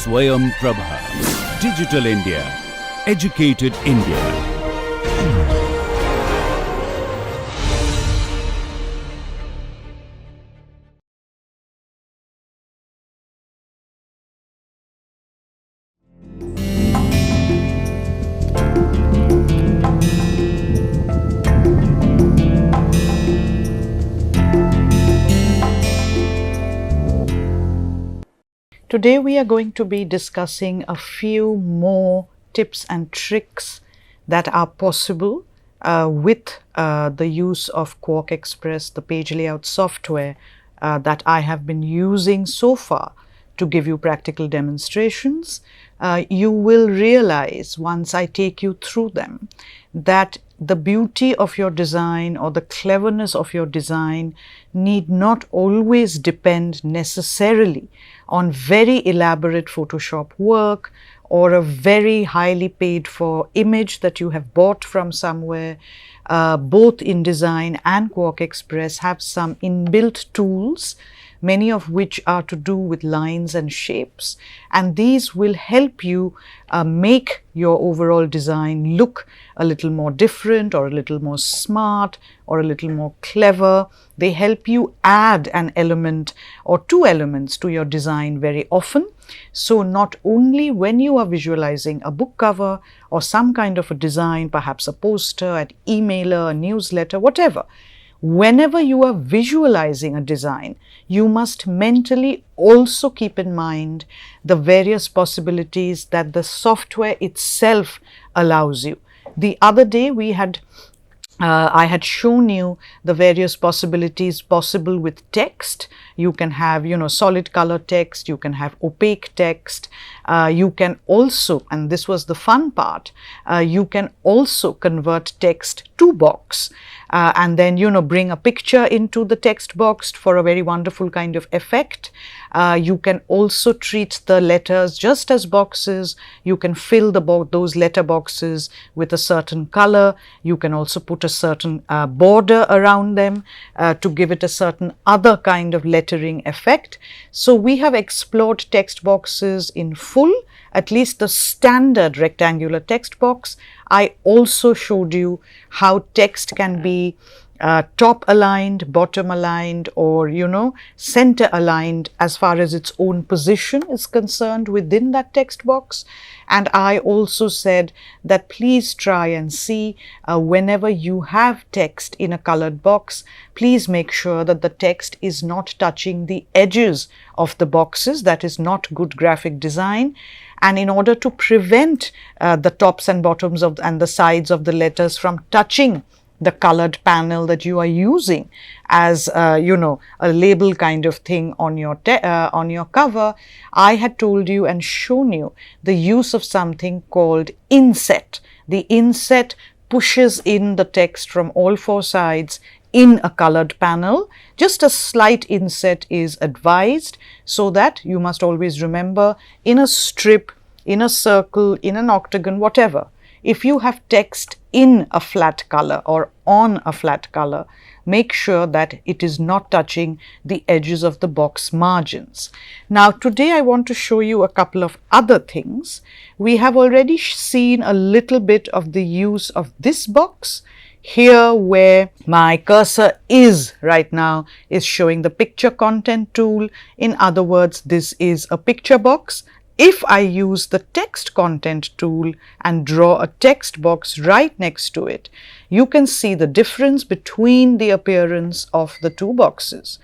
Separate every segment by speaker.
Speaker 1: Swayam Prabha. Digital India. Educated India.
Speaker 2: Today we are going to be discussing a few more tips and tricks that are possible with the use of Quark Express, the page layout software that I have been using so far to give you practical demonstrations. You will realize once I take you through them that the beauty of your design or the cleverness of your design need not always depend necessarily on very elaborate Photoshop work or a very highly paid for image that you have bought from somewhere. Both InDesign and Quark Express have some inbuilt tools, many of which are to do with lines and shapes, and these will help you make your overall design look a little more different or a little more smart or a little more clever. They help you add an element or two elements to your design very often. So not only when you are visualizing a book cover or some kind of a design, perhaps a poster, an emailer, a newsletter, whatever, whenever you are visualizing a design, you must mentally also keep in mind the various possibilities that the software itself allows you. The other day I had shown you the various possibilities possible with text. You can have, solid color text, you can have opaque text, you can also, and this was the fun part, you can also convert text to box. And then, bring a picture into the text box for a very wonderful kind of effect. You can also treat the letters just as boxes. You can fill those letter boxes with a certain color. You can also put a certain border around them to give it a certain other kind of lettering effect. So we have explored text boxes in full, at least the standard rectangular text box. I also showed you how text can be top aligned, bottom aligned, or center aligned as far as its own position is concerned within that text box. And I also said that please try and see whenever you have text in a colored box, please make sure that the text is not touching the edges of the boxes. That is not good graphic design. And in order to prevent the tops and bottoms and the sides of the letters from touching the colored panel that you are using as a label kind of thing on your cover, I had told you and shown you the use of something called inset. The inset pushes in the text from all four sides in a colored panel. Just a slight inset is advised, so that you must always remember, in a strip, in a circle, in an octagon, whatever, if you have text in a flat color or on a flat color, make sure that it is not touching the edges of the box margins. Now today I want to show you a couple of other things. We have already seen a little bit of the use of this box. Here where my cursor is right now is showing the picture content tool. In other words, this is a picture box. If I use the text content tool and draw a text box right next to it, you can see the difference between the appearance of the two boxes.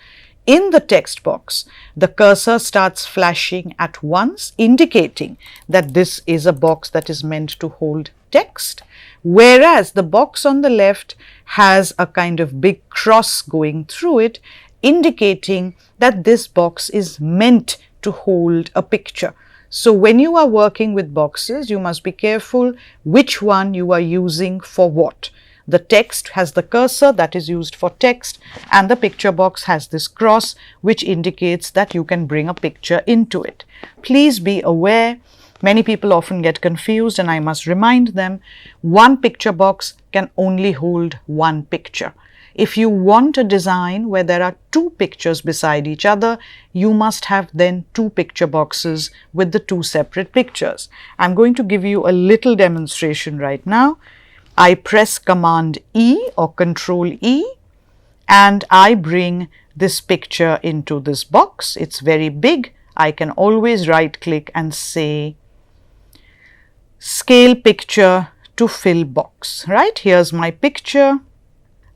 Speaker 2: In the text box, the cursor starts flashing at once, indicating that this is a box that is meant to hold text, whereas the box on the left has a kind of big cross going through it, indicating that this box is meant to hold a picture. So when you are working with boxes, you must be careful which one you are using for what. The text has the cursor that is used for text, and the picture box has this cross which indicates that you can bring a picture into it. Please be aware, many people often get confused, and I must remind them, one picture box can only hold one picture. If you want a design where there are two pictures beside each other, you must have then two picture boxes with the two separate pictures. I'm going to give you a little demonstration right now. I press Command E or Control E and I bring this picture into this box. It's very big. I can always right click and say Scale Picture to Fill Box, right? Here's my picture.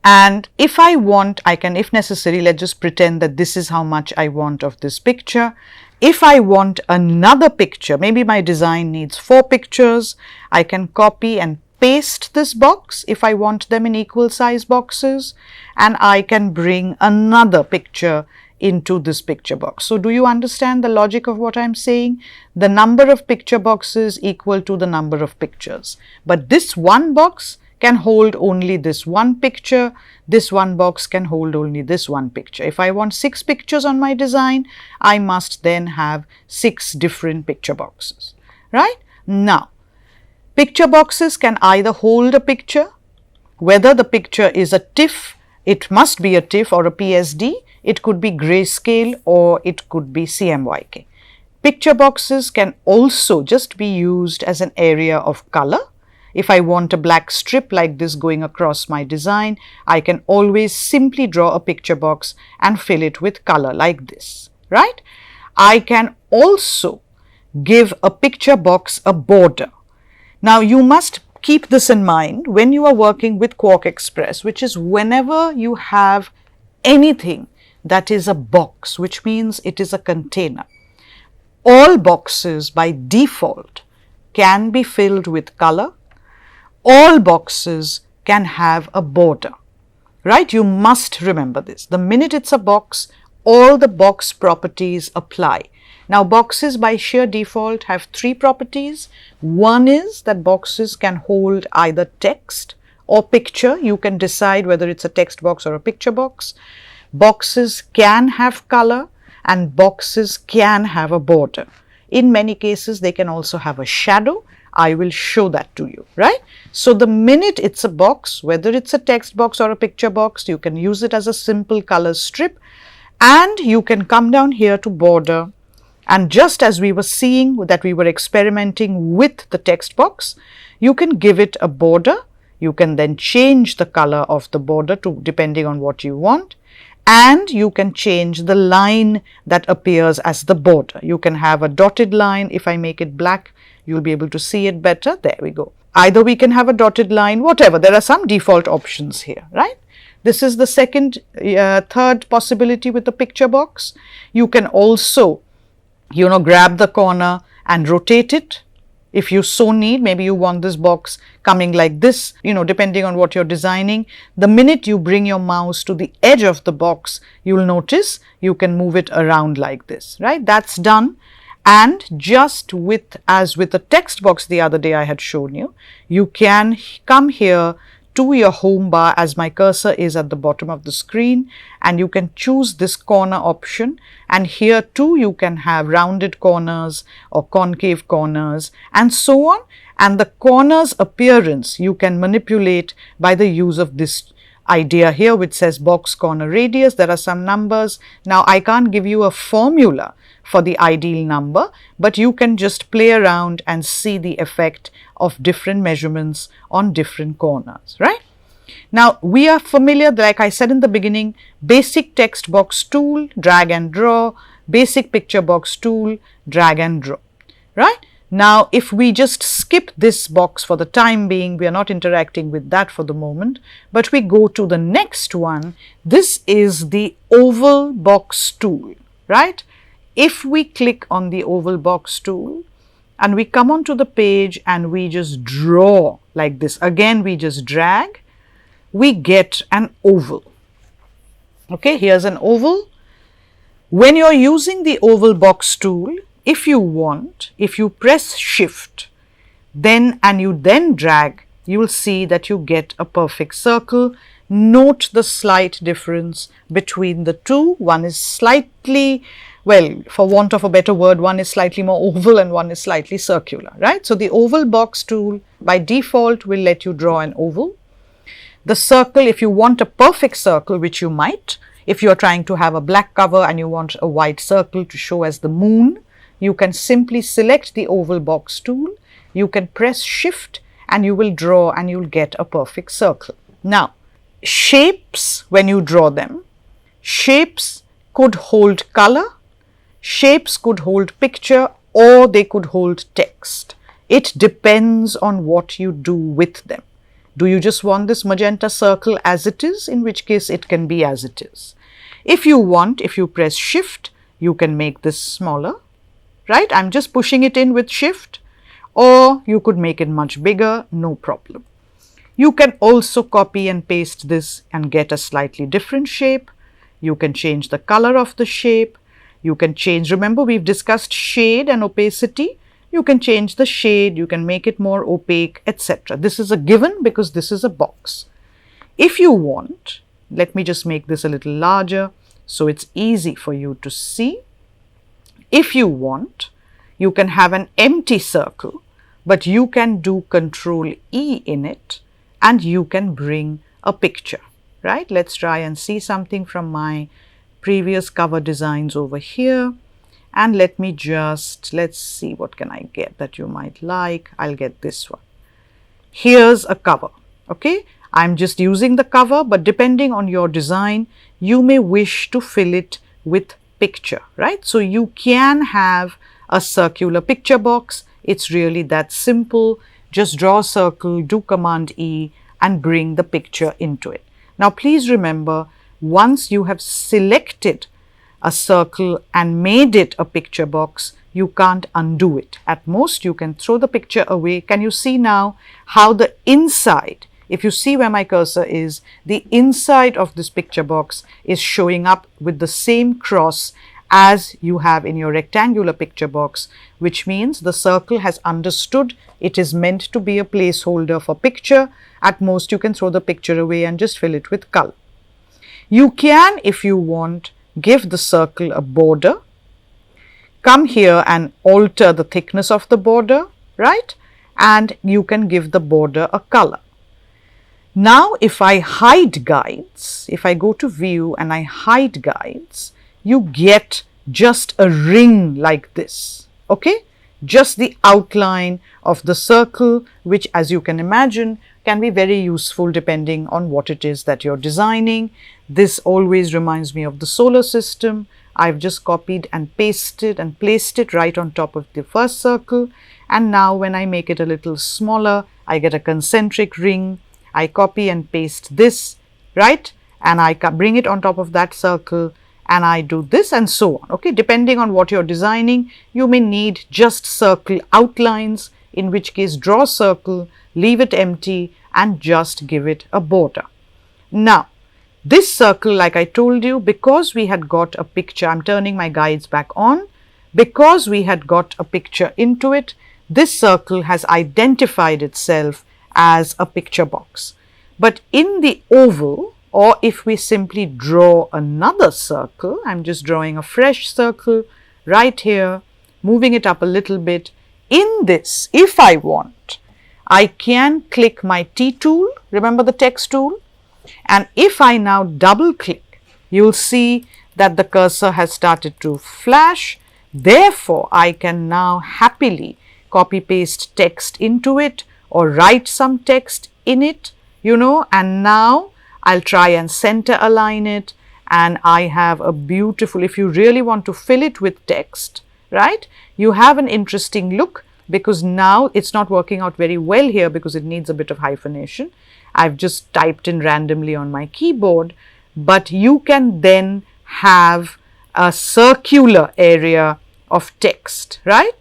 Speaker 2: And if I want, I can, if necessary, let's just pretend that this is how much I want of this picture. If I want another picture, maybe my design needs 4 pictures, I can copy and paste this box if I want them in equal size boxes, and I can bring another picture into this picture box. So do you understand the logic of what I'm saying? The number of picture boxes equal to the number of pictures. But this one box can hold only this one picture. This one box can hold only this one picture. If I want 6 pictures on my design, I must then have 6 different picture boxes, right? Now, picture boxes can either hold a picture, whether the picture is a TIFF, it must be a TIFF or a PSD, it could be grayscale or it could be CMYK. Picture boxes can also just be used as an area of color. If I want a black strip like this going across my design, I can always simply draw a picture box and fill it with color like this, right? I can also give a picture box a border. Now you must keep this in mind when you are working with Quark Express, which is whenever you have anything that is a box, which means it is a container. All boxes by default can be filled with color. All boxes can have a border, right? You must remember this. The minute it's a box, all the box properties apply. Now, boxes by sheer default have 3 properties. One is that boxes can hold either text or picture. You can decide whether it's a text box or a picture box. Boxes can have color and boxes can have a border. In many cases, they can also have a shadow. I will show that to you, right? So the minute it's a box, whether it's a text box or a picture box, you can use it as a simple color strip, and you can come down here to border. And just as we were seeing that we were experimenting with the text box, you can give it a border. You can then change the color of the border to depending on what you want. And you can change the line that appears as the border. You can have a dotted line. If I make it black, you'll be able to see it better. There we go. Either we can have a dotted line, whatever. There are some default options here, right? This is the third possibility with the picture box. You can also, grab the corner and rotate it. If you so need, maybe you want this box coming like this, depending on what you're designing. The minute you bring your mouse to the edge of the box, you'll notice you can move it around like this, right? That's done. And just as with the text box the other day I had shown you, you can come here to your home bar as my cursor is at the bottom of the screen, and you can choose this corner option, and here too you can have rounded corners or concave corners and so on, and the corners appearance you can manipulate by the use of this idea here which says box corner radius. There are some numbers. Now I can't give you a formula for the ideal number, but you can just play around and see the effect of different measurements on different corners, right? Now we are familiar, like I said in the beginning, basic text box tool, drag and draw, basic picture box tool, drag and draw, right? Now if we just skip this box for the time being, we are not interacting with that for the moment, but we go to the next one. This is the oval box tool, right? If we click on the oval box tool and we come onto the page and we just draw like this, again we just drag, we get an oval. Okay, here's an oval. When you're using the oval box tool, if you press shift and you then drag, you will see that you get a perfect circle. Note the slight difference between the two. One is slightly, well, for want of a better word, one is slightly more oval and one is slightly circular, right? So the oval box tool by default will let you draw an oval. The circle, if you want a perfect circle, which you might, if you are trying to have a black cover and you want a white circle to show as the moon, you can simply select the oval box tool, you can press shift and you will draw and you'll get a perfect circle. Now, shapes, when you draw them, shapes could hold color, shapes could hold picture, or they could hold text. It depends on what you do with them. Do you just want this magenta circle as it is? In which case it can be as it is. If you want, if you press shift, you can make this smaller, right? I'm just pushing it in with shift, or you could make it much bigger, no problem. You can also copy and paste this and get a slightly different shape. You can change the color of the shape. You can change, remember we've discussed shade and opacity. You can change the shade, you can make it more opaque, etc. This is a given because this is a box. If you want, let me just make this a little larger so it's easy for you to see. If you want, you can have an empty circle, but you can do Control E in it and you can bring a picture, right? Let's try and see something from my previous cover designs over here. And let me just, let's see what can I get that you might like. I'll get this one. Here's a cover, okay? I'm just using the cover, but depending on your design, you may wish to fill it with picture, right? So you can have a circular picture box. It's really that simple. Just draw a circle, do Command E and bring the picture into it. Now, please remember, once you have selected a circle and made it a picture box, you can't undo it. At most, you can throw the picture away. Can you see now how the inside, if you see where my cursor is, the inside of this picture box is showing up with the same cross as you have in your rectangular picture box, which means the circle has understood it is meant to be a placeholder for picture. At most, you can throw the picture away and just fill it with color. You can, if you want, give the circle a border, come here and alter the thickness of the border, right? And you can give the border a color. Now, if I hide guides, if I go to view and I hide guides, you get just a ring like this, okay? Just the outline of the circle, which, as you can imagine, can be very useful depending on what it is that you're designing. This always reminds me of the solar system. I've just copied and pasted and placed it right on top of the first circle. And now when I make it a little smaller, I get a concentric ring. I copy and paste this, right? And I bring it on top of that circle and I do this and so on. Okay, depending on what you're designing, you may need just circle outlines, in which case draw a circle, leave it empty and just give it a border. Now, this circle, like I told you, because we had got a picture, I'm turning my guides back on, because we had got a picture into it, this circle has identified itself as a picture box. But in the oval, or if we simply draw another circle, I'm just drawing a fresh circle right here, moving it up a little bit. In this, if I want, I can click my T tool, remember the text tool? And if I now double click, you'll see that the cursor has started to flash. Therefore, I can now happily copy paste text into it or write some text in it, and now I'll try and center align it and I have a beautiful, if you really want to fill it with text, right, you have an interesting look, because now it's not working out very well here because it needs a bit of hyphenation. I've just typed in randomly on my keyboard, but you can then have a circular area of text, right?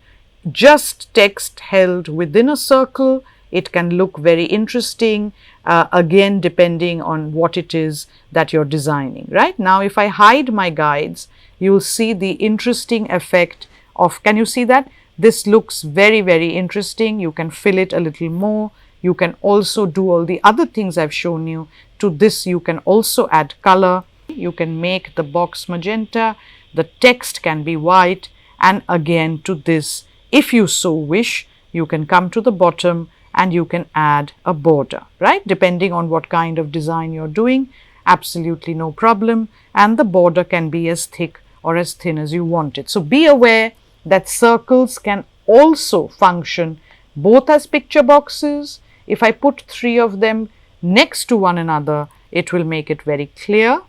Speaker 2: Just text held within a circle. It can look very interesting, again, depending on what it is that you're designing, right? Now, if I hide my guides, you'll see the interesting effect of, can you see that? This looks very, very interesting. You can fill it a little more. You can also do all the other things I've shown you. To this, you can also add color. You can make the box magenta. The text can be white. And again, to this, if you so wish, you can come to the bottom and you can add a border, right? Depending on what kind of design you're doing, absolutely no problem. And the border can be as thick or as thin as you want it. So be aware that circles can also function both as picture boxes. If I put 3 of them next to one another, it will make it very clear.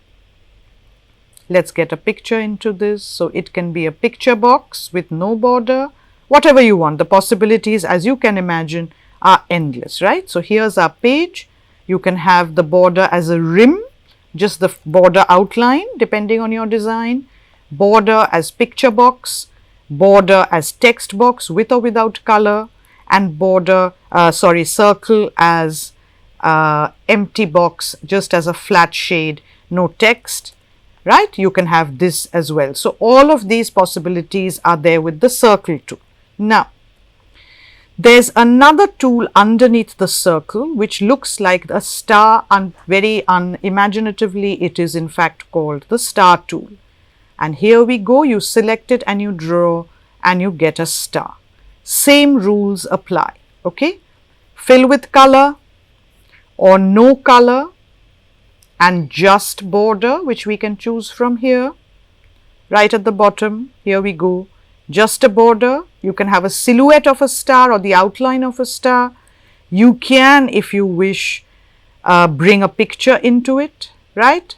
Speaker 2: Let's get a picture into this. So it can be a picture box with no border, whatever you want. The possibilities, as you can imagine, are endless, right? So here's our page. You can have the border as a rim, just the border outline depending on your design, border as picture box, border as text box with or without color, and circle as empty box, just as a flat shade, no text, right? You can have this as well. So all of these possibilities are there with the circle tool. Now, there's another tool underneath the circle which looks like a star, and very unimaginatively it is in fact called the star tool. And here we go, you select it and you draw and you get a star. Same rules apply, okay? Fill with color or no color and just border, which we can choose from here. Right at the bottom, here we go, just a border. You can have a silhouette of a star or the outline of a star. You can, if you wish, bring a picture into it, right?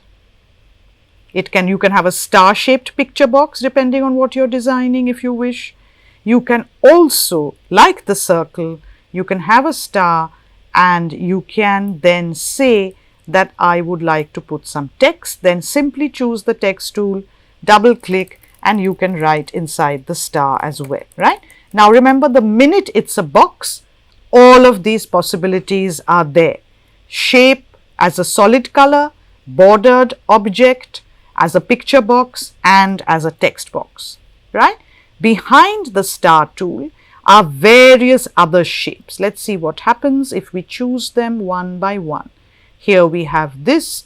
Speaker 2: You can have a star-shaped picture box depending on what you're designing if you wish. You can also, like the circle, you can have a star and you can then say that I would like to put some text. Then simply choose the text tool, double click, and you can write inside the star as well, right? Now remember, the minute it's a box, all of these possibilities are there. Shape as a solid color, bordered object, as a picture box, and as a text box, right? Behind the star tool are various other shapes. Let's see what happens if we choose them one by one. Here we have this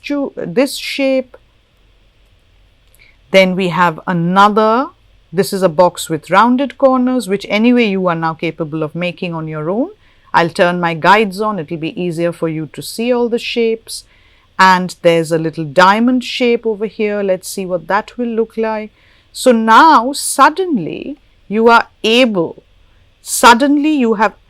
Speaker 2: shape. Then we have another. This is a box with rounded corners, which anyway you are now capable of making on your own. I'll turn my guides on. It will be easier for you to see all the shapes. And there's a little diamond shape over here. Let's see what that will look like. So now suddenly you have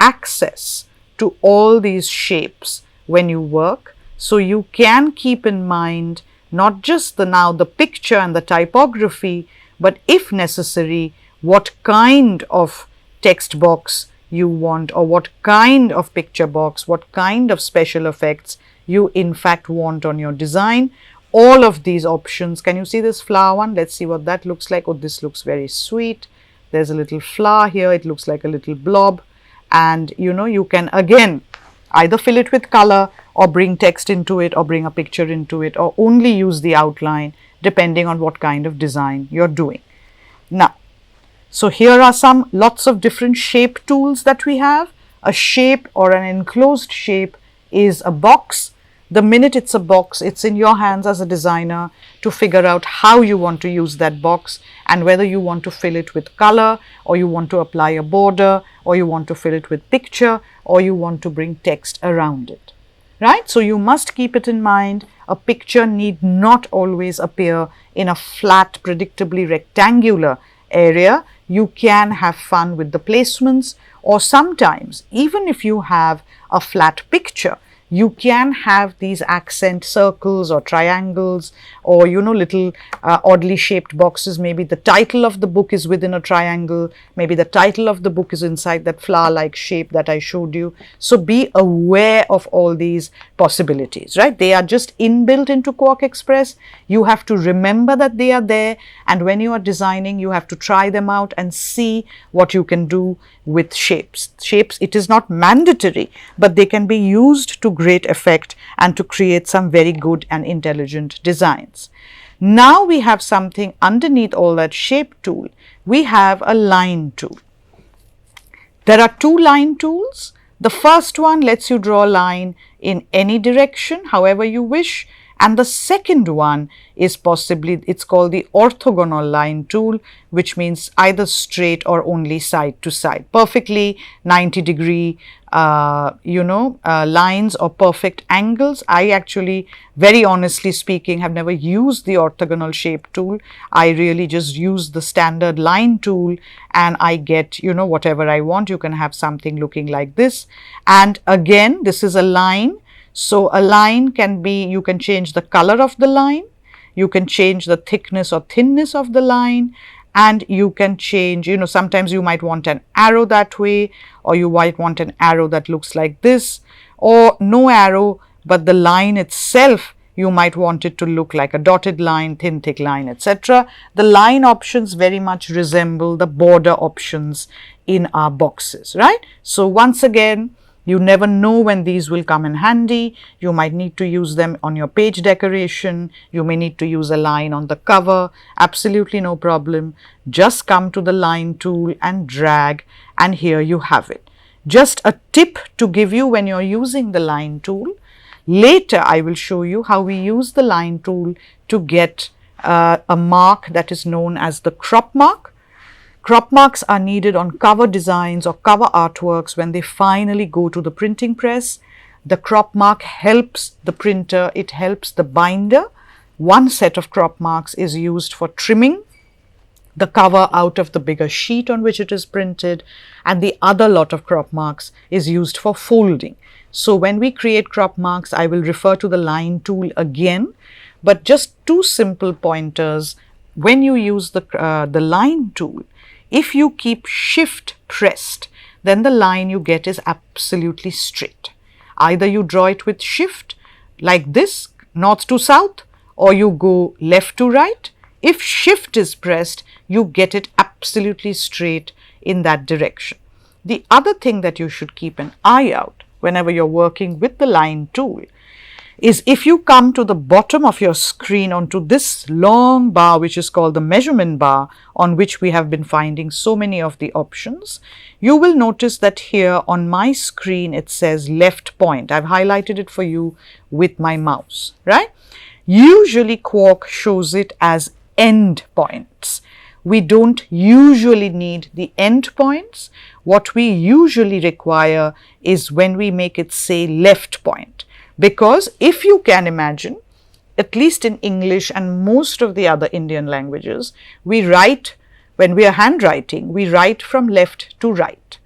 Speaker 2: access to all these shapes when you work. So you can keep in mind not just the picture and the typography, but if necessary, what kind of text box you want, or what kind of picture box, what kind of special effects you in fact want on your design. All of these options. Can you see this flower one? Let's see what that looks like. Oh, this looks very sweet. There's a little flower here. It looks like a little blob. And you can again either fill it with color or bring text into it or bring a picture into it, or only use the outline depending on what kind of design you're doing. Now, so here are lots of different shape tools that we have. A shape or an enclosed shape is a box. The minute it's a box, it's in your hands as a designer to figure out how you want to use that box and whether you want to fill it with color, or you want to apply a border, or you want to fill it with picture, or you want to bring text around it, right? So you must keep it in mind. A picture need not always appear in a flat, predictably rectangular area. You can have fun with the placements, or sometimes even if you have a flat picture, you can have these accent circles or triangles, or little oddly shaped boxes. Maybe the title of the book is within a triangle, maybe the title of the book is inside that flower like shape that I showed you. So be aware of all these possibilities, right? They are just inbuilt into Quark Express. You have to remember that they are there, and when you are designing, you have to try them out and see what you can do with shapes. It is not mandatory, but they can be used to great effect and to create some very good and intelligent designs. Now we have something underneath all that shape tool. We have a line tool. There are two line tools. The first one lets you draw a line in any direction, however you wish. And the second one is it's called the orthogonal line tool, which means either straight or only side to side, perfectly 90-degree lines or perfect angles. I actually, very honestly speaking, have never used the orthogonal shape tool. I really just use the standard line tool and I get, whatever I want. You can have something looking like this. And again, this is a line. So a line can be, you can change the color of the line, you can change the thickness or thinness of the line, and you can change, sometimes you might want an arrow that way, or you might want an arrow that looks like this, or no arrow, but the line itself, you might want it to look like a dotted line, thin, thick line, etc. The line options very much resemble the border options in our boxes, right? So once again, you never know when these will come in handy. You might need to use them on your page decoration. You may need to use a line on the cover. Absolutely no problem. Just come to the line tool and drag, and here you have it. Just a tip to give you when you're using the line tool. Later, I will show you how we use the line tool to get a mark that is known as the crop mark. Crop marks are needed on cover designs or cover artworks when they finally go to the printing press. The crop mark helps the printer, it helps the binder. One set of crop marks is used for trimming the cover out of the bigger sheet on which it is printed, and the other lot of crop marks is used for folding. So when we create crop marks, I will refer to the line tool again, but just two simple pointers. When you use the line tool, if you keep shift pressed, then the line you get is absolutely straight. Either you draw it with shift like this, north to south, or you go left to right. If shift is pressed, you get it absolutely straight in that direction. The other thing that you should keep an eye out whenever you're working with the line tool is if you come to the bottom of your screen onto this long bar, which is called the measurement bar, on which we have been finding so many of the options, you will notice that here on my screen it says left point. I've highlighted it for you with my mouse, right? Usually Quark shows it as end points. We don't usually need the end points. What we usually require is when we make it say left point. Because if you can imagine, at least in English and most of the other Indian languages, we write, when we are handwriting, we write from left to right.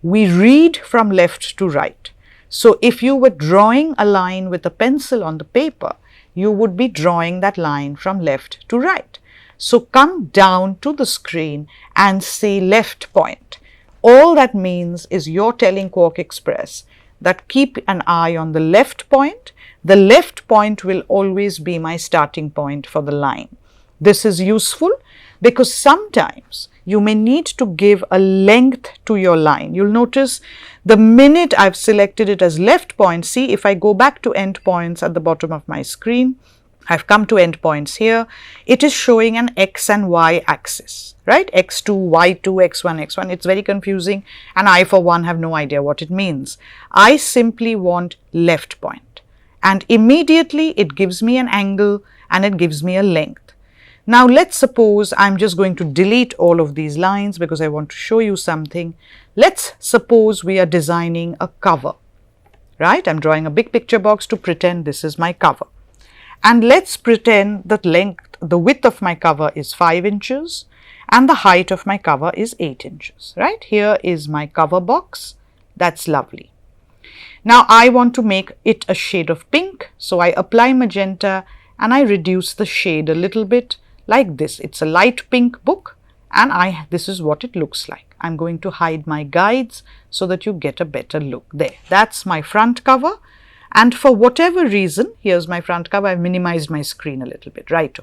Speaker 2: We read from left to right. So if you were drawing a line with a pencil on the paper, you would be drawing that line from left to right. So come down to the screen and say left point. All that means is you're telling Quark Express that keep an eye on the left point. The left point will always be my starting point for the line. This is useful because sometimes you may need to give a length to your line. You'll notice the minute I've selected it as left point, see if I go back to end points at the bottom of my screen, I've come to end points here, it is showing an X and Y axis, right? X2, Y2, X1, X1. It's very confusing and I for one have no idea what it means. I simply want left point and immediately it gives me an angle and it gives me a length. Now let's suppose I'm just going to delete all of these lines because I want to show you something. Let's suppose we are designing a cover, right? I'm drawing a big picture box to pretend this is my cover. And let's pretend that the width of my cover is 5 inches and the height of my cover is 8 inches, right? Here is my cover box. That's lovely. Now I want to make it a shade of pink. So I apply magenta and I reduce the shade a little bit like this. It's a light pink book and this is what it looks like. I'm going to hide my guides so that you get a better look there. That's my front cover. And for whatever reason, here's my front cover, I've minimized my screen a little bit, right?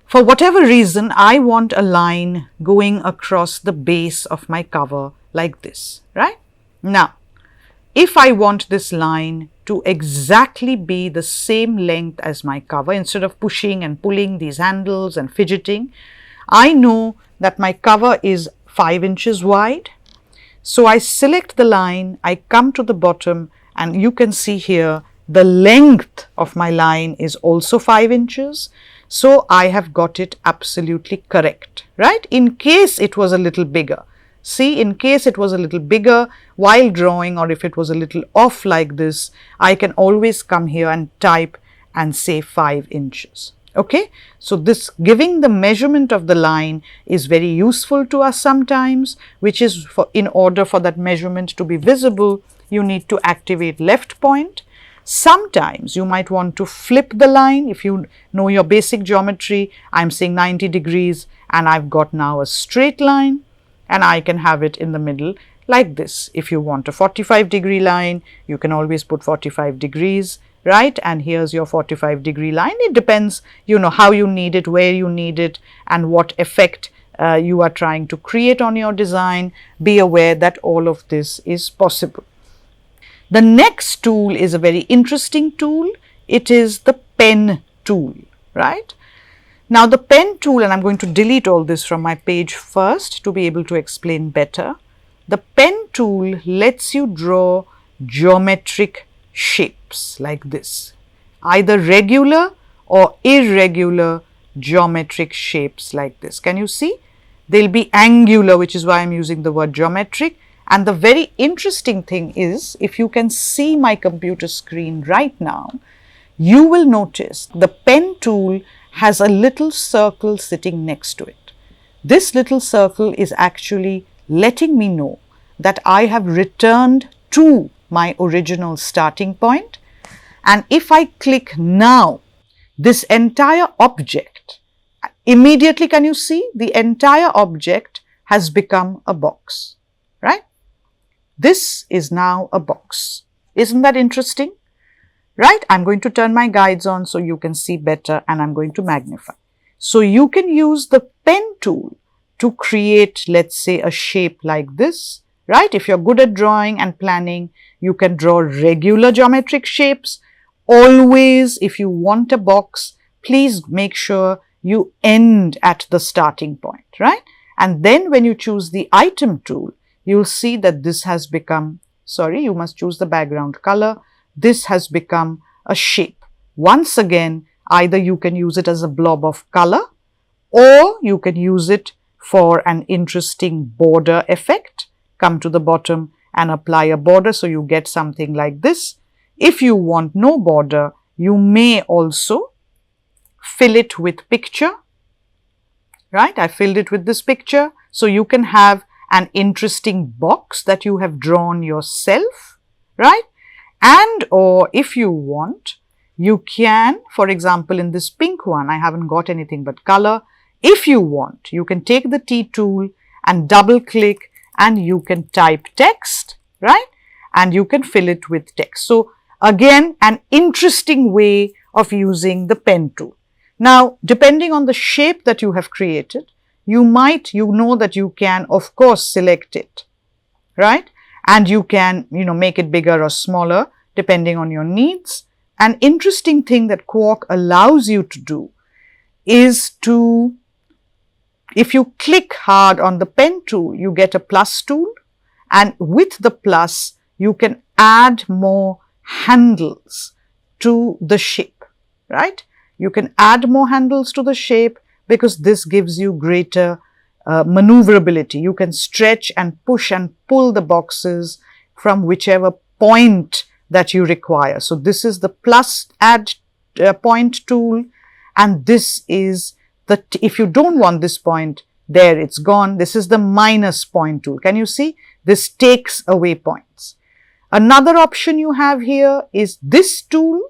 Speaker 2: For whatever reason, I want a line going across the base of my cover like this, right? Now, if I want this line to exactly be the same length as my cover, instead of pushing and pulling these handles and fidgeting, I know that my cover is 5 inches wide. So I select the line, I come to the bottom, and you can see here the length of my line is also 5 inches. So I have got it absolutely correct, right? In case it was a little bigger, See, in case it was a little bigger while drawing, or if it was a little off like this, I can always come here and type and say 5 inches. Okay, so this giving the measurement of the line is very useful to us sometimes, which is in order for that measurement to be visible, you need to activate left point. Sometimes you might want to flip the line. If you know your basic geometry, I'm saying 90 degrees and I've got now a straight line, and I can have it in the middle like this. If you want a 45-degree line, you can always put 45 degrees, right? And here's your 45-degree line. It depends, you know, how you need it, where you need it, and what effect you are trying to create on your design. Be aware that all of this is possible. The next tool is a very interesting tool. It is the pen tool, right? Now the pen tool, and I'm going to delete all this from my page first to be able to explain better. The pen tool lets you draw geometric shapes like this, either regular or irregular geometric shapes like this. Can you see? They'll be angular, which is why I'm using the word geometric. And the very interesting thing is, if you can see my computer screen right now, you will notice the pen tool has a little circle sitting next to it. This little circle is actually letting me know that I have returned to my original starting point. And if I click now, this entire object, immediately, can you see? The entire object has become a box, right? This is now a box. Isn't that interesting? Right? I'm going to turn my guides on so you can see better, and I'm going to magnify. So you can use the pen tool to create, let's say, a shape like this, right? If you're good at drawing and planning, you can draw regular geometric shapes. Always, if you want a box, please make sure you end at the starting point, right? And then when you choose the item tool, you'll see that this has become, sorry, you must choose the background color. This has become a shape. Once again, either you can use it as a blob of color, or you can use it for an interesting border effect. Come to the bottom and apply a border so you get something like this. If you want no border, you may also fill it with picture, right? I filled it with this picture, so you can have an interesting box that you have drawn yourself, right? And or if you want, you can, for example, in this pink one, I haven't got anything but color. If you want, you can take the T tool and double click and you can type text, right? And you can fill it with text. So again, an interesting way of using the pen tool. Now, depending on the shape that you have created, you know that you can, of course, select it, right? And you can, make it bigger or smaller depending on your needs. An interesting thing that Quark allows you to do is to, if you click hard on the pen tool, you get a plus tool, and with the plus, you can add more handles to the shape, right? You can add more handles to the shape because this gives you greater maneuverability. You can stretch and push and pull the boxes from whichever point that you require. So this is the plus add point tool, and this is the, if you don't want this point, there it's gone. This is the minus point tool. Can you see? This takes away points. Another option you have here is this tool,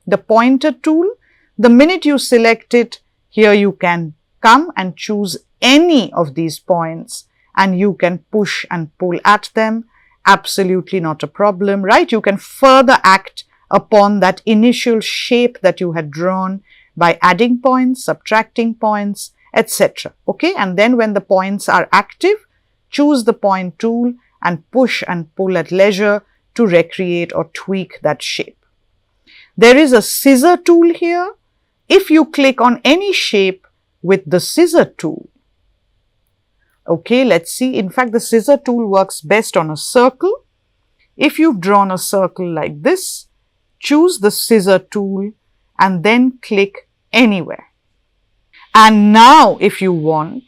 Speaker 2: the pointer tool. The minute you select it, here you can come and choose any of these points and you can push and pull at them. Absolutely not a problem, right? You can further act upon that initial shape that you had drawn by adding points, subtracting points, etc. Okay, and then when the points are active, choose the point tool and push and pull at leisure to recreate or tweak that shape. There is a scissor tool here. If you click on any shape with the scissor tool, okay, let's see. In fact, the scissor tool works best on a circle. If you've drawn a circle like this, choose the scissor tool and then click anywhere. And now if you want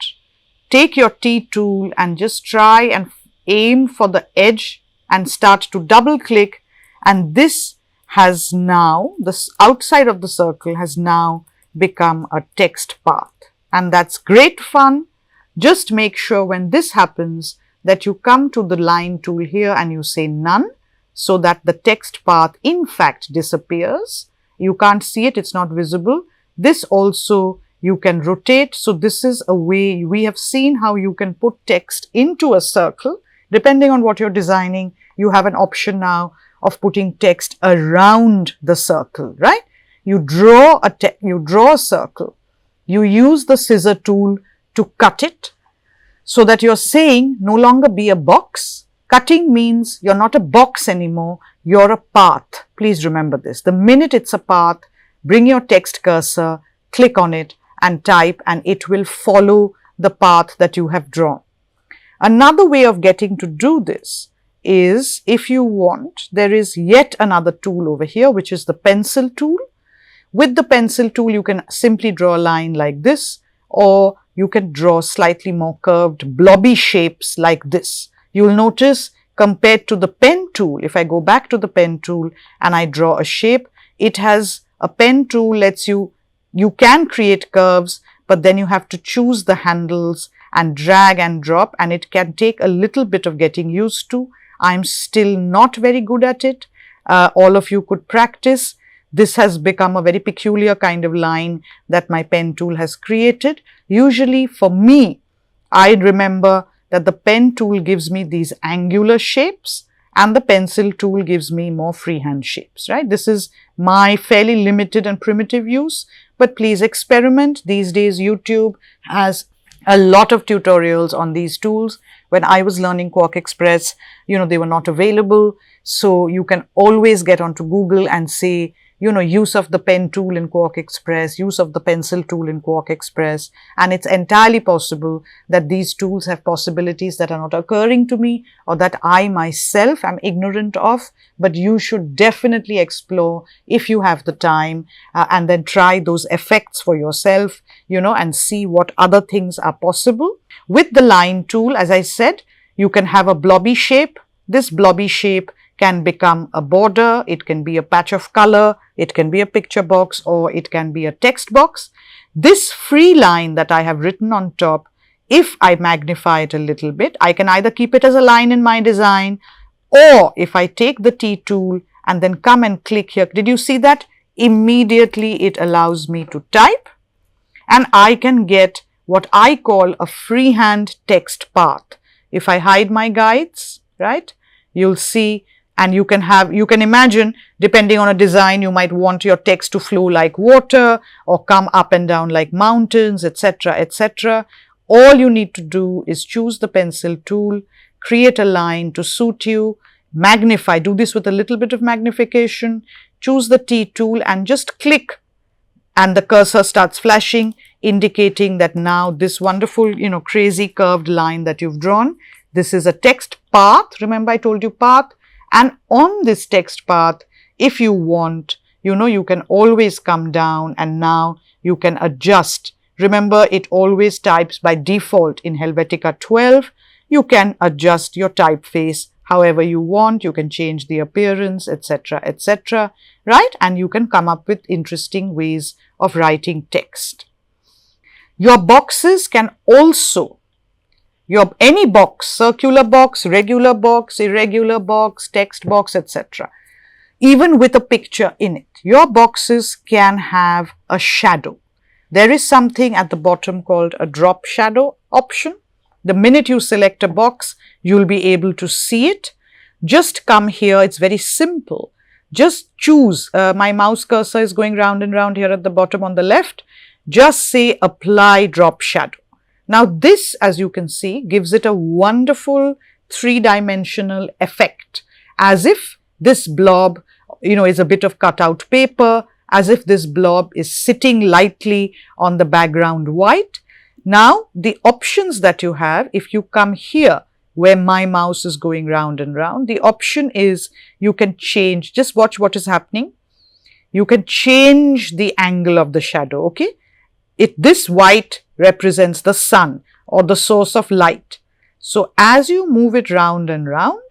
Speaker 2: take your T tool and just try and aim for the edge and start to double click, and this has now, the outside of the circle has now become a text path, and that's great fun. Just make sure when this happens that you come to the line tool here and you say none, so that the text path in fact disappears. You can't see it, it's not visible. This also you can rotate. So this is a way, we have seen how you can put text into a circle. Depending on what you're designing, you have an option now of putting text around the circle, right? You draw a circle. You use the scissor tool to cut it, so that you're saying no longer be a box. Cutting means you're not a box anymore, you're a path. Please remember this. The minute it's a path, bring your text cursor, click on it and type, and it will follow the path that you have drawn. Another way of getting to do this is, if you want, there is yet another tool over here, which is the pencil tool. With the pencil tool, you can simply draw a line like this, or you can draw slightly more curved blobby shapes like this. You will notice, compared to the pen tool, if I go back to the pen tool and I draw a shape, it has a pen tool lets you can create curves, but then you have to choose the handles and drag and drop, and it can take a little bit of getting used to. I'm still not very good at it. All of you could practice. This has become a very peculiar kind of line that my pen tool has created. Usually for me, I remember that the pen tool gives me these angular shapes and the pencil tool gives me more freehand shapes, right? This is my fairly limited and primitive use, but please experiment. These days, YouTube has a lot of tutorials on these tools. When I was learning Quark Express, they were not available. So you can always get onto Google and say, use of the pen tool in Quark Express, use of the pencil tool in Quark Express. And it's entirely possible that these tools have possibilities that are not occurring to me or that I myself am ignorant of. But you should definitely explore if you have the time and then try those effects for yourself, and see what other things are possible. With the line tool, as I said, you can have a blobby shape. This blobby shape can become a border, it can be a patch of color, it can be a picture box, or it can be a text box. This free line that I have written on top, if I magnify it a little bit, I can either keep it as a line in my design, or if I take the T tool and then come and click here, did you see that? Immediately it allows me to type, and I can get what I call a freehand text path. If I hide my guides, right, you'll see. And you can imagine, depending on a design, you might want your text to flow like water or come up and down like mountains, etc., etc. All you need to do is choose the pencil tool, create a line to suit you, magnify, do this with a little bit of magnification, choose the T tool and just click, and the cursor starts flashing, indicating that now this wonderful, crazy curved line that you've drawn, this is a text path. Remember, I told you path. And on this text path, if you want, you can always come down and now you can adjust. Remember, it always types by default in Helvetica 12. You can adjust your typeface however you want. You can change the appearance, etc., etc., right? And you can come up with interesting ways of writing text. Your boxes can also, any box, circular box, regular box, irregular box, text box, etc. Even with a picture in it, your boxes can have a shadow. There is something at the bottom called a drop shadow option. The minute you select a box, you'll be able to see it. Just come here, it's very simple. Just choose, my mouse cursor is going round and round here at the bottom on the left. Just say apply drop shadow. Now this, as you can see, gives it a wonderful three-dimensional effect, as if this blob, is a bit of cutout paper, as if this blob is sitting lightly on the background white. Now the options that you have, if you come here where my mouse is going round and round, the option is you can change, just watch what is happening. You can change the angle of the shadow, okay? This white represents the sun. or the source of light. So as you move it round and round,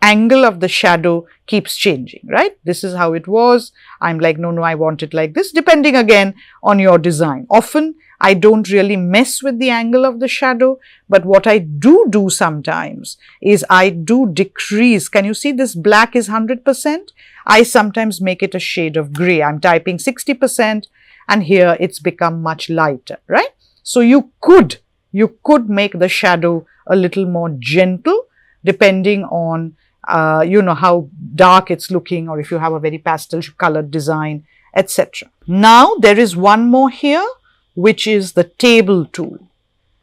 Speaker 2: angle of the shadow keeps changing, right? This is how it was. I'm like, no, I want it like this, depending again on your design. Often I don't really mess with the angle of the shadow, but what I do sometimes is I do decrease. Can you see this black is 100%? I sometimes make it a shade of gray. I'm typing 60% and here it's become much lighter, right? So you could make the shadow a little more gentle depending on how dark it's looking, or if you have a very pastel colored design, etc. Now there is one more here, which is the table tool.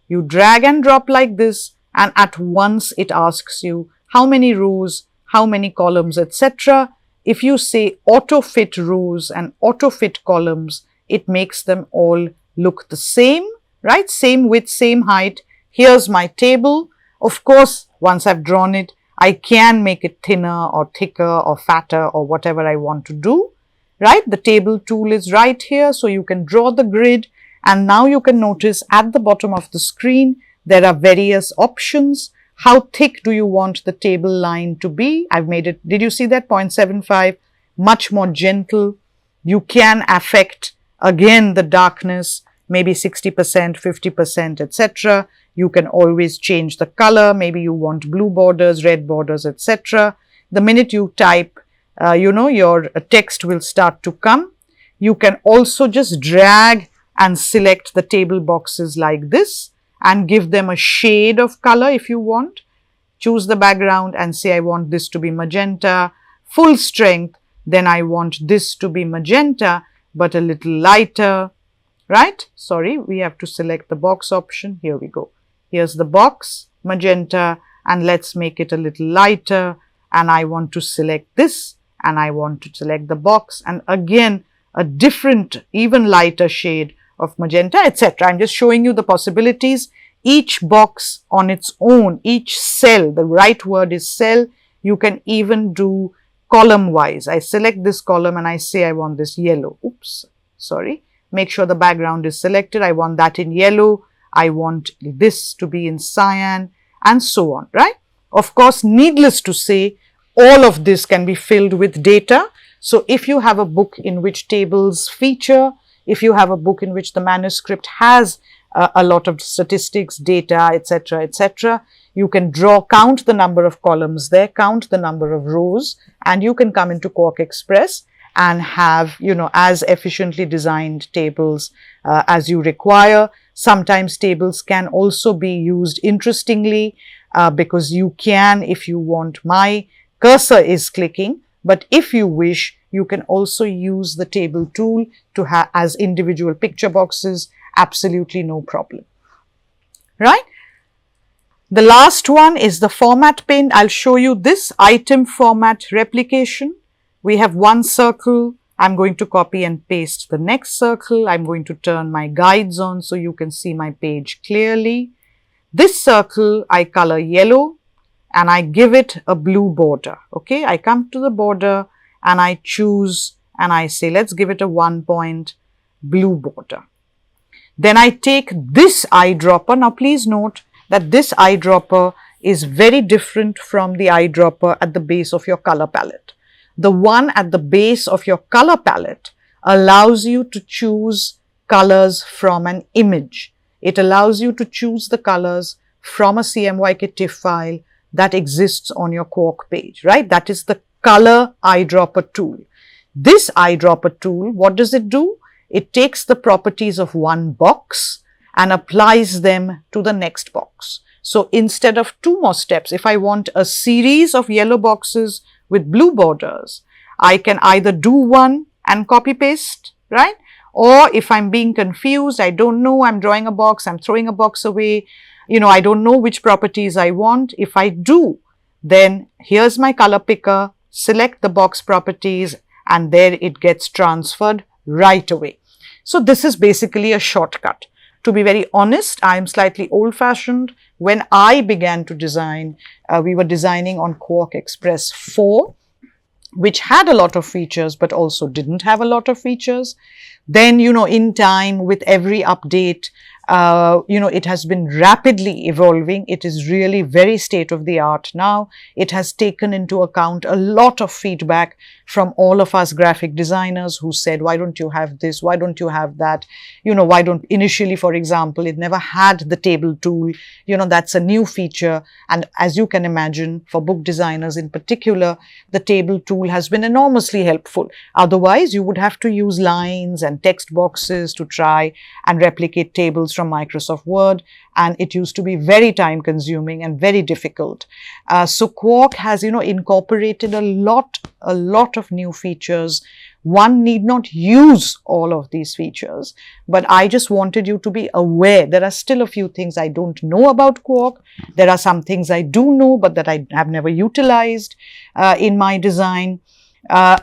Speaker 2: You drag and drop like this, and at once it asks you how many rows, how many columns, etc. If you say auto fit rows and auto fit columns, it makes them all look the same, right? Same width, same height. Here's my table. Of course, once I've drawn it, I can make it thinner or thicker or fatter or whatever I want to do, right? The table tool is right here, so you can draw the grid, and now you can notice at the bottom of the screen there are various options. How thick do you want the table line to be? I've made it, did you see that? 0.75, much more gentle. You can affect again the darkness, maybe 60%, 50%, etc. You can always change the color. Maybe you want blue borders, red borders, etc. The minute you type, your text will start to come. You can also just drag and select the table boxes like this and give them a shade of color if you want. Choose the background and say, I want this to be magenta, full strength. Then I want this to be magenta, but a little lighter, right? Sorry, we have to select the box option. Here we go. Here's the box, magenta, and let's make it a little lighter. And I want to select this, and I want to select the box, and again, a different, even lighter shade of magenta, etc. I'm just showing you the possibilities. Each box on its own, each cell, the right word is cell. You can even do column wise. I select this column and I say I want this yellow. Oops, sorry. Make sure the background is selected. I want that in yellow. I want this to be in cyan, and so on, right? Of course, needless to say, all of this can be filled with data. So if you have a book in which tables feature, if you have a book in which the manuscript has a lot of statistics, data, etc., etc., you can count the number of columns there, count the number of rows, and you can come into Quark Express and have, as efficiently designed tables as you require. Sometimes tables can also be used interestingly because you can, if you want, my cursor is clicking, but if you wish, you can also use the table tool to have as individual picture boxes, absolutely no problem, right? The last one is the format pane. I'll show you this item format replication. We have one circle. I'm going to copy and paste the next circle. I'm going to turn my guides on so you can see my page clearly. This circle I color yellow and I give it a blue border. Okay, I come to the border and I choose and I say, let's give it a 1 point blue border. Then I take this eyedropper. Now please note that this eyedropper is very different from the eyedropper at the base of your color palette. The one at the base of your color palette allows you to choose colors from an image. It allows you to choose the colors from a CMYK TIFF file that exists on your Quark page, right? That is the color eyedropper tool. This eyedropper tool, what does it do? It takes the properties of one box and applies them to the next box. So instead of 2 more steps, if I want a series of yellow boxes with blue borders, I can either do one and copy paste, right? Or if I'm being confused, I don't know, I'm drawing a box, I'm throwing a box away, I don't know which properties I want. If I do, then here's my color picker, select the box properties, and there it gets transferred right away. So this is basically a shortcut. To be very honest, I am slightly old-fashioned. When I began to design, we were designing on Quark Express 4, which had a lot of features, but also didn't have a lot of features. Then, in time, with every update, It has been rapidly evolving. It is really very state of the art now. It has taken into account a lot of feedback from all of us graphic designers who said, why don't you have this? Why don't you have that? Why don't, initially, for example, it never had the table tool. That's a new feature. And as you can imagine, for book designers in particular, the table tool has been enormously helpful. Otherwise, you would have to use lines and text boxes to try and replicate tables from Microsoft Word, and it used to be very time consuming and very difficult. So Quark has, incorporated a lot of new features. One need not use all of these features, but I just wanted you to be aware. There are still a few things I don't know about Quark. There are some things I do know, but that I have never utilized in my design.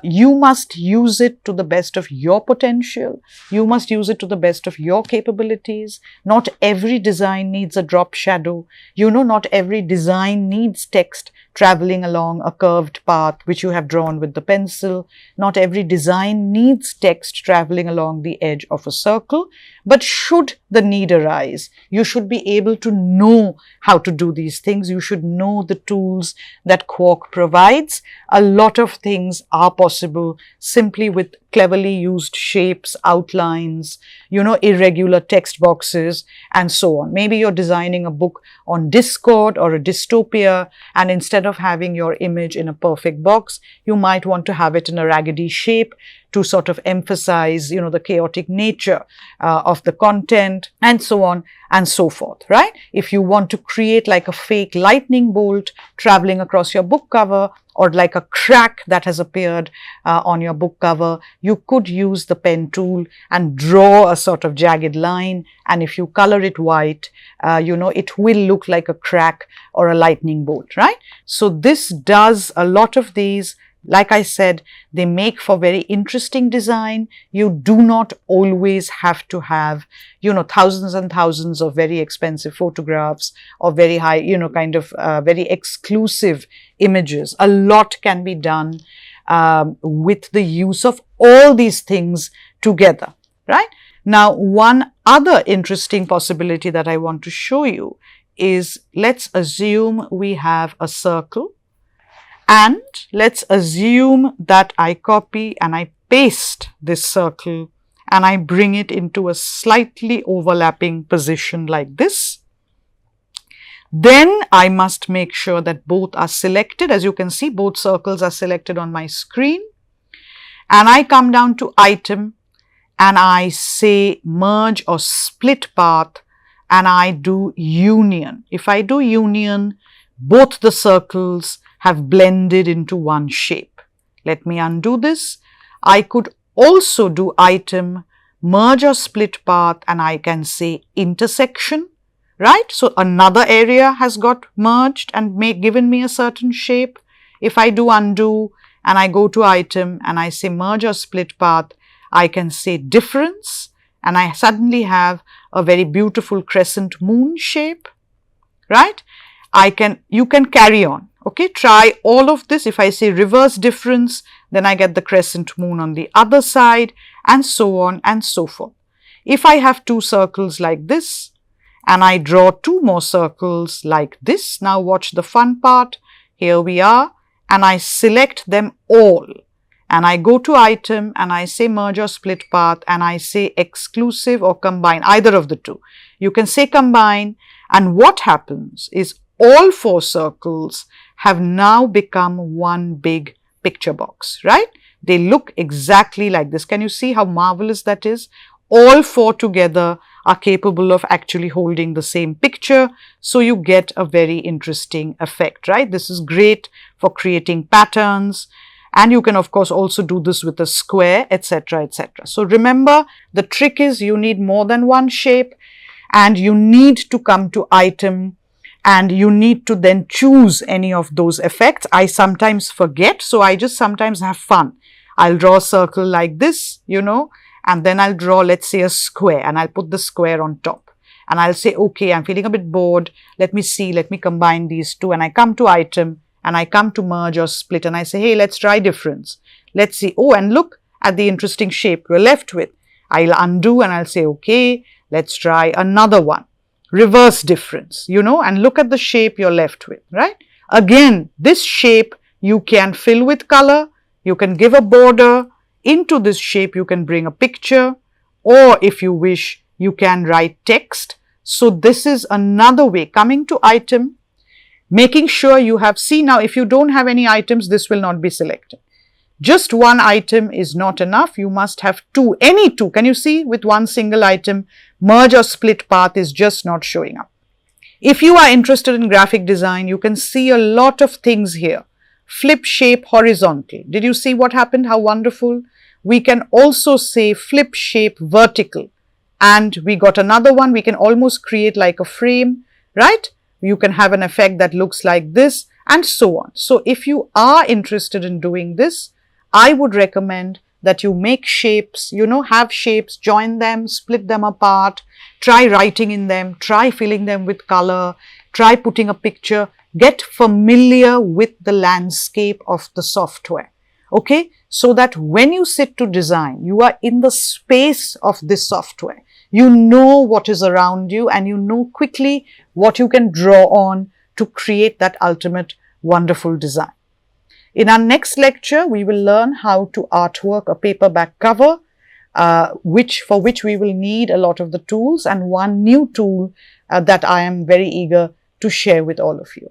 Speaker 2: You must use it to the best of your potential. You must use it to the best of your capabilities. Not every design needs a drop shadow. Not every design needs text traveling along a curved path which you have drawn with the pencil. Not every design needs text traveling along the edge of a circle. But should the need arise, you should be able to know how to do these things. You should know the tools that Quark provides. A lot of things are possible simply with cleverly used shapes, outlines, irregular text boxes, and so on. Maybe you're designing a book on discord or a dystopia, and instead of having your image in a perfect box, you might want to have it in a raggedy shape to sort of emphasize, the chaotic nature of the content, and so on and so forth, right? If you want to create like a fake lightning bolt traveling across your book cover, or like a crack that has appeared on your book cover, you could use the pen tool and draw a sort of jagged line. And if you color it white, it will look like a crack or a lightning bolt, right? So this does a lot of these. Like I said, they make for very interesting design. You do not always have to have, thousands and thousands of very expensive photographs or very high, very exclusive images. A lot can be done with the use of all these things together, right? Now, one other interesting possibility that I want to show you is, let's assume we have a circle. And let's assume that I copy and I paste this circle and I bring it into a slightly overlapping position like this. Then I must make sure that both are selected. As you can see, both circles are selected on my screen. And I come down to Item and I say Merge or Split Path, and I do Union. If I do Union, both the circles have blended into one shape. Let me undo this. I could also do Item, Merge or Split Path, and I can say Intersection, right? So another area has got merged and given me a certain shape. If I do Undo and I go to Item and I say Merge or Split Path, I can say Difference, and I suddenly have a very beautiful crescent moon shape, right? You can carry on. Okay, try all of this. If I say Reverse Difference, then I get the crescent moon on the other side, and so on and so forth. If I have two circles like this, and I draw two more circles like this, now watch the fun part. Here we are, and I select them all. And I go to Item, and I say Merge or Split Path, and I say Exclusive or Combine, either of the two. You can say Combine, and what happens is all four circles have now become one big picture box, right? They look exactly like this. Can you see how marvelous that is? All four together are capable of actually holding the same picture. So you get a very interesting effect, right? This is great for creating patterns. And you can, of course, also do this with a square, etc., etc. So remember, the trick is you need more than one shape, and you need to come to Item, and you need to then choose any of those effects. I sometimes forget, so I just sometimes have fun. I'll draw a circle like this, and then I'll draw, let's say, a square, and I'll put the square on top. And I'll say, okay, I'm feeling a bit bored. Let me combine these two. And I come to Item, and I come to Merge or Split, and I say, hey, let's try Difference. Let's see. Oh, and look at the interesting shape we're left with. I'll undo, and I'll say, okay, Let's try another one. Reverse difference, and look at the shape you're left with, right? Again, this shape you can fill with color, you can give a border. Into this shape you can bring a picture, or if you wish, you can write text. So this is another way. Coming to item, making sure you have, see now if you don't have any items, this will not be selected. Just one item is not enough. You must have two, any two. Can you see with one single item, merge or split path is just not showing up. If you are interested in graphic design, you can see a lot of things here. Flip shape horizontal. Did you see what happened? How wonderful. We can also say flip shape vertical. And we got another one. We can almost create like a frame, right? You can have an effect that looks like this and so on. So if you are interested in doing this, I would recommend that you make shapes, have shapes, join them, split them apart, try writing in them, try filling them with color, try putting a picture, get familiar with the landscape of the software, okay? So that when you sit to design, you are in the space of this software. You know what is around you and you know quickly what you can draw on to create that ultimate wonderful design. In our next lecture, we will learn how to artwork a paperback cover, for which we will need a lot of the tools, and one new tool that I am very eager to share with all of you.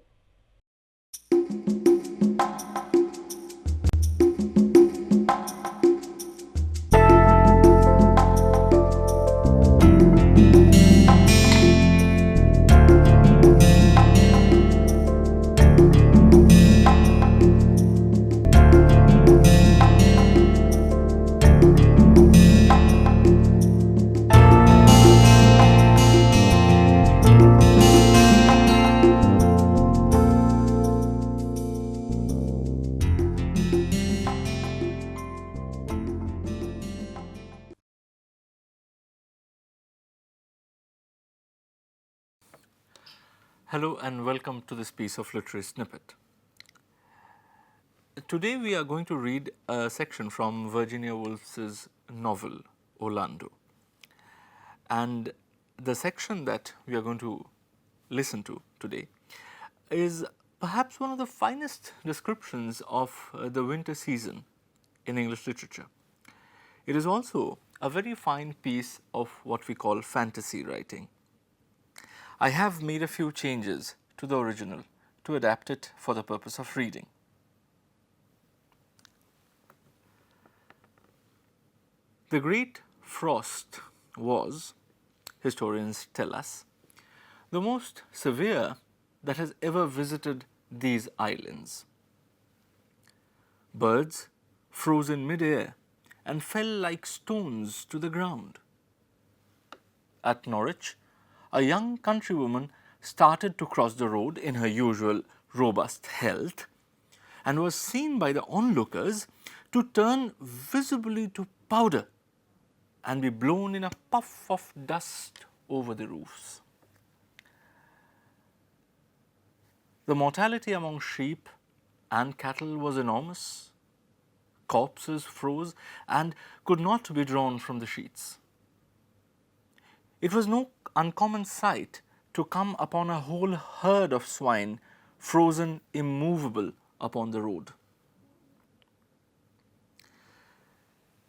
Speaker 3: Hello and welcome to this piece of literary snippet. Today we are going to read a section from Virginia Woolf's novel Orlando, and the section that we are going to listen to today is perhaps one of the finest descriptions of the winter season in English literature. It is also a very fine piece of what we call fantasy writing. I have made a few changes to the original to adapt it for the purpose of reading. The Great Frost was, historians tell us, the most severe that has ever visited these islands. Birds froze in mid-air and fell like stones to the ground. At Norwich, a young countrywoman started to cross the road in her usual robust health and was seen by the onlookers to turn visibly to powder and be blown in a puff of dust over the roofs. The mortality among sheep and cattle was enormous. Corpses froze and could not be drawn from the sheets. It was no uncommon sight to come upon a whole herd of swine frozen immovable upon the road.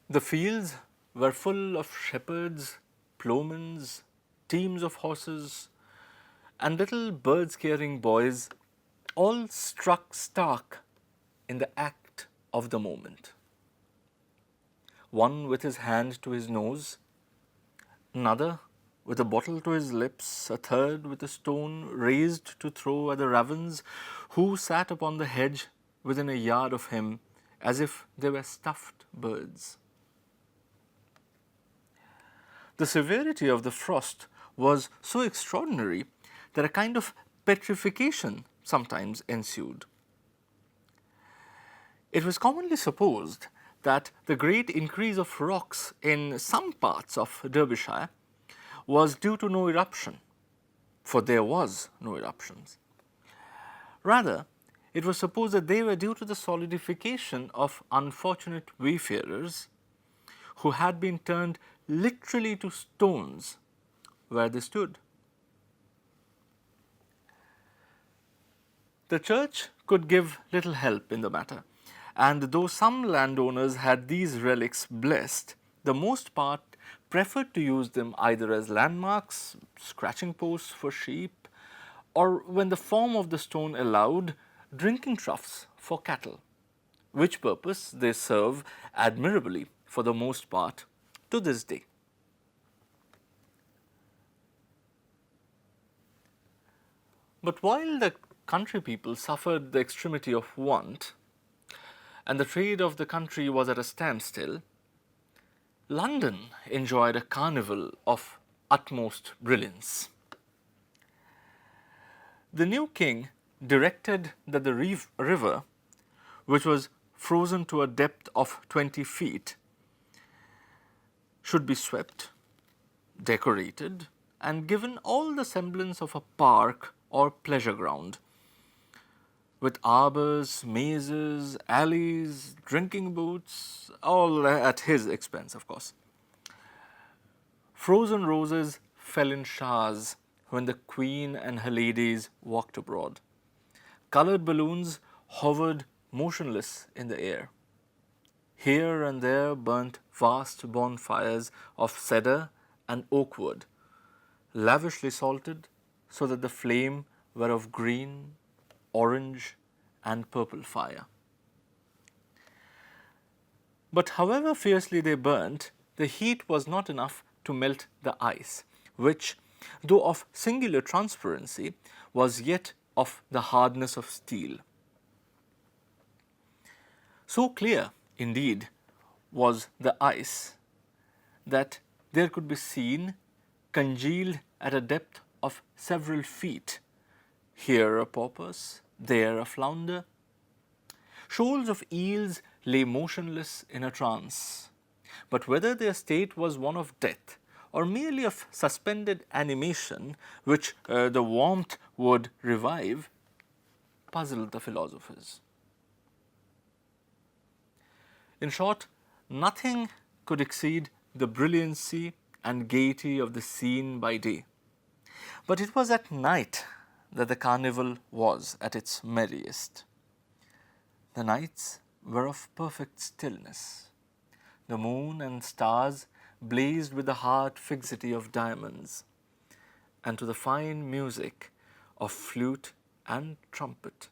Speaker 3: The fields were full of shepherds, ploughmen, teams of horses, and little bird-scaring boys, all struck stark in the act of the moment. One with his hand to his nose, another with a bottle to his lips, a third with a stone raised to throw at the ravens, who sat upon the hedge within a yard of him as if they were stuffed birds. The severity of the frost was so extraordinary that a kind of petrification sometimes ensued. It was commonly supposed that the great increase of rocks in some parts of Derbyshire was due to no eruption, for there was no eruptions. Rather, it was supposed that they were due to the solidification of unfortunate wayfarers who had been turned literally to stones where they stood. The church could give little help in the matter, and though some landowners had these relics blessed, the most part preferred to use them either as landmarks, scratching posts for sheep, or when the form of the stone allowed, drinking troughs for cattle, which purpose they serve admirably for the most part to this day. But while the country people suffered the extremity of want, and the trade of the country was at a standstill, London enjoyed a carnival of utmost brilliance. The new king directed that the river, which was frozen to a depth of 20 feet, should be swept, decorated, and given all the semblance of a park or pleasure ground, with arbors, mazes, alleys, drinking booths, all at his expense, of course. Frozen roses fell in showers when the queen and her ladies walked abroad. Colored balloons hovered motionless in the air. Here and there burnt vast bonfires of cedar and oak wood, lavishly salted so that the flame were of green, orange, and purple fire. But however fiercely they burnt, the heat was not enough to melt the ice, which, though of singular transparency, was yet of the hardness of steel. So clear, indeed, was the ice that there could be seen, congealed at a depth of several feet, here a porpoise, there a flounder. Shoals of eels lay motionless in a trance, but whether their state was one of death or merely of suspended animation which the warmth would revive, puzzled the philosophers. In short, nothing could exceed the brilliancy and gaiety of the scene by day. But it was at night that the carnival was at its merriest. The nights were of perfect stillness. The moon and stars blazed with the hard fixity of diamonds, and to the fine music of flute and trumpet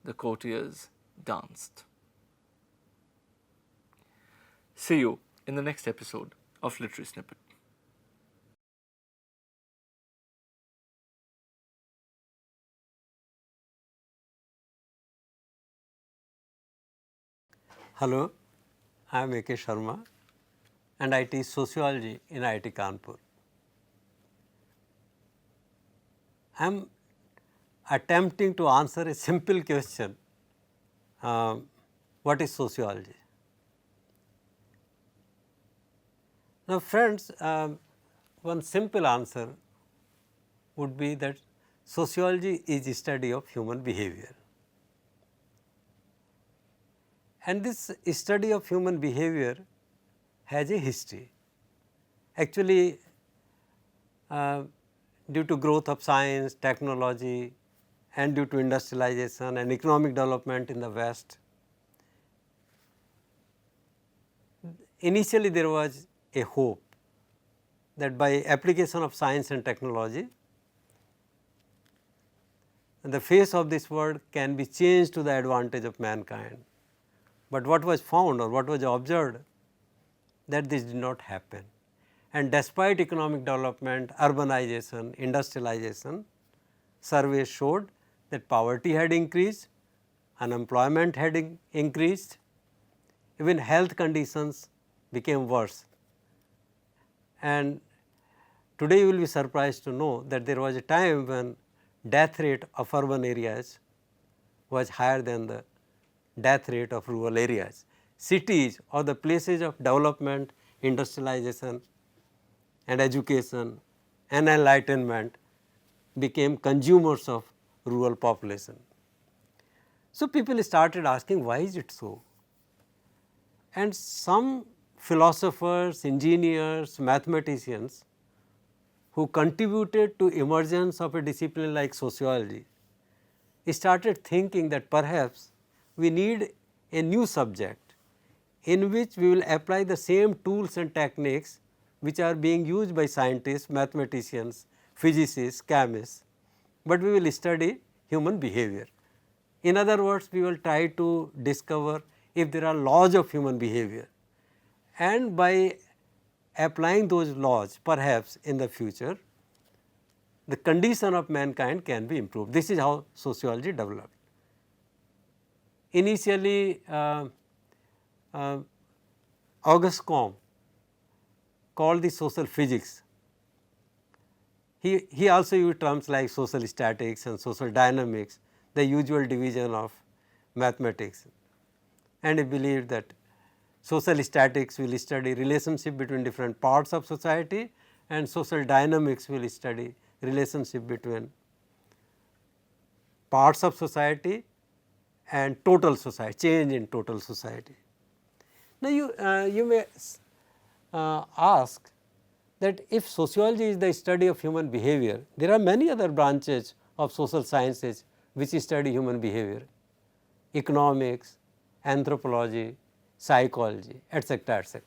Speaker 3: the courtiers danced. See you in the next episode of Literary Snippet.
Speaker 4: Hello, I am A.K. Sharma and I teach sociology in IIT Kanpur. I am attempting to answer a simple question, what is sociology? Now friends, one simple answer would be that sociology is a study of human behavior. And this study of human behavior has a history. Actually, due to growth of science, technology, and due to industrialization and economic development in the West, initially there was a hope that by application of science and technology, the face of this world can be changed to the advantage of mankind. But what was found or what was observed, that this did not happen. And despite economic development, urbanization, industrialization, surveys showed that poverty had increased, unemployment had increased, even health conditions became worse. And today you will be surprised to know that there was a time when death rate of urban areas was higher than the death rate of rural areas. Cities or the places of development, industrialization and education and enlightenment became consumers of rural population. So people started asking, why is it so? And some philosophers, engineers, mathematicians who contributed to emergence of a discipline like sociology started thinking that perhaps we need a new subject in which we will apply the same tools and techniques which are being used by scientists, mathematicians, physicists, chemists, but we will study human behavior. In other words, we will try to discover if there are laws of human behavior, and by applying those laws perhaps in the future the condition of mankind can be improved. This is how sociology developed. Initially Auguste Comte called this social physics. He also used terms like social statics and social dynamics, the usual division of mathematics, and he believed that social statics will study relationship between different parts of society and social dynamics will study relationship between parts of society and total society, change in total society. Now, you may ask that if sociology is the study of human behavior, there are many other branches of social sciences which study human behavior, economics, anthropology, psychology, etc., etc.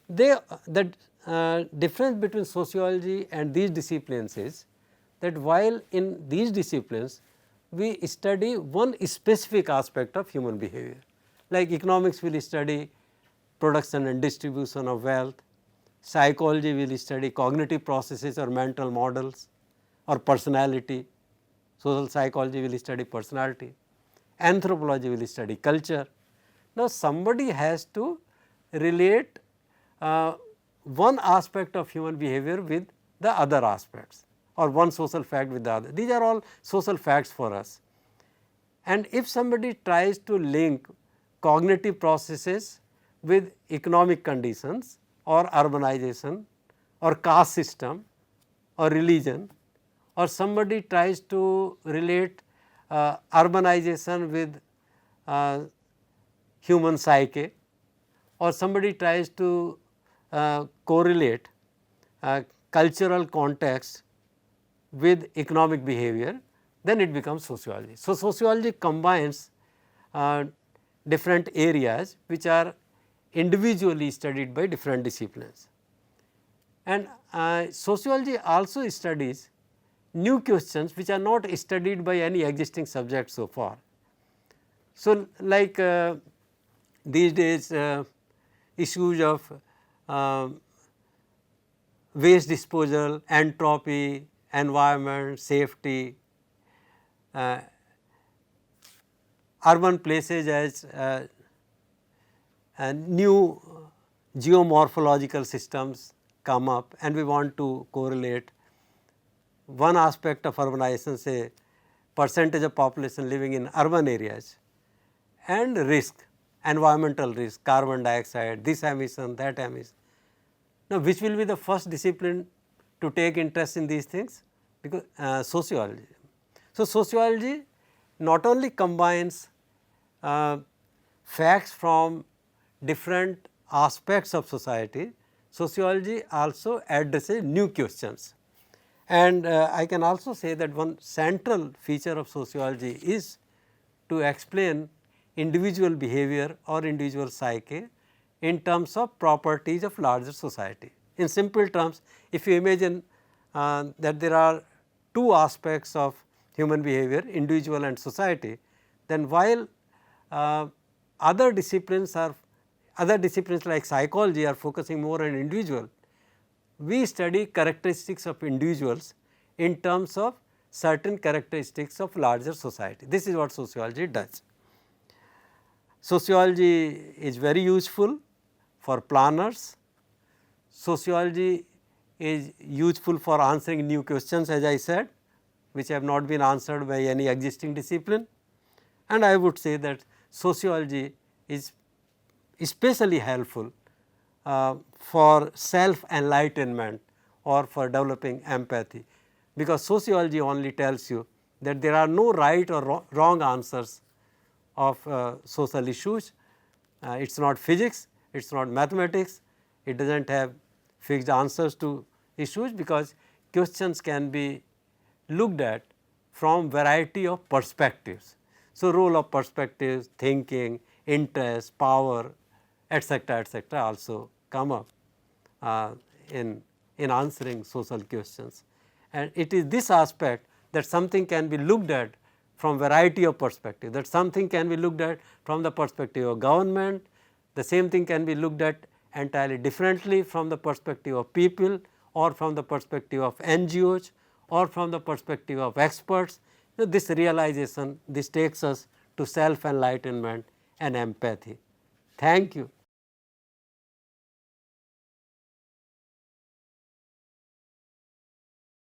Speaker 4: The difference between sociology and these disciplines is that while in these disciplines we study one specific aspect of human behavior, like economics will study production and distribution of wealth, psychology will study cognitive processes or mental models or personality, social psychology will study personality, anthropology will study culture. Now, somebody has to relate one aspect of human behavior with the other aspects or one social fact with the other. These are all social facts for us. And if somebody tries to link cognitive processes with economic conditions or urbanization or caste system or religion, or somebody tries to relate urbanization with human psyche, or somebody tries to correlate cultural context with economic behavior, then it becomes sociology. So, sociology combines different areas which are individually studied by different disciplines. And sociology also studies new questions which are not studied by any existing subject so far. So, like these days issues of waste disposal, entropy, environment, safety, urban places as new geomorphological systems come up, and we want to correlate one aspect of urbanization, say percentage of population living in urban areas, and risk, environmental risk, carbon dioxide, this emission, that emission. Now, which will be the first discipline to take interest in these things? Because sociology. So, sociology not only combines facts from different aspects of society, sociology also addresses new questions. And I can also say that one central feature of sociology is to explain individual behavior or individual psyche in terms of properties of larger society. In simple terms, if you imagine that there are two aspects of human behavior, individual and society, then while other disciplines like psychology are focusing more on individual, we study characteristics of individuals in terms of certain characteristics of larger society. This is what sociology does. Sociology is very useful for planners. Sociology is useful for answering new questions, as I said, which have not been answered by any existing discipline. And I would say that sociology is especially helpful for self enlightenment or for developing empathy, because sociology only tells you that there are no right or wrong answers of social issues. It is not physics, it is not mathematics, it does not have fixed answers to issues, because questions can be looked at from variety of perspectives. So, role of perspectives, thinking, interest, power, etc., also come up in answering social questions. And it is this aspect that something can be looked at from variety of perspective, that something can be looked at from the perspective of government, the same thing can be looked at entirely differently from the perspective of people or from the perspective of NGOs or from the perspective of experts. This realization, this takes us to self enlightenment and empathy. Thank you.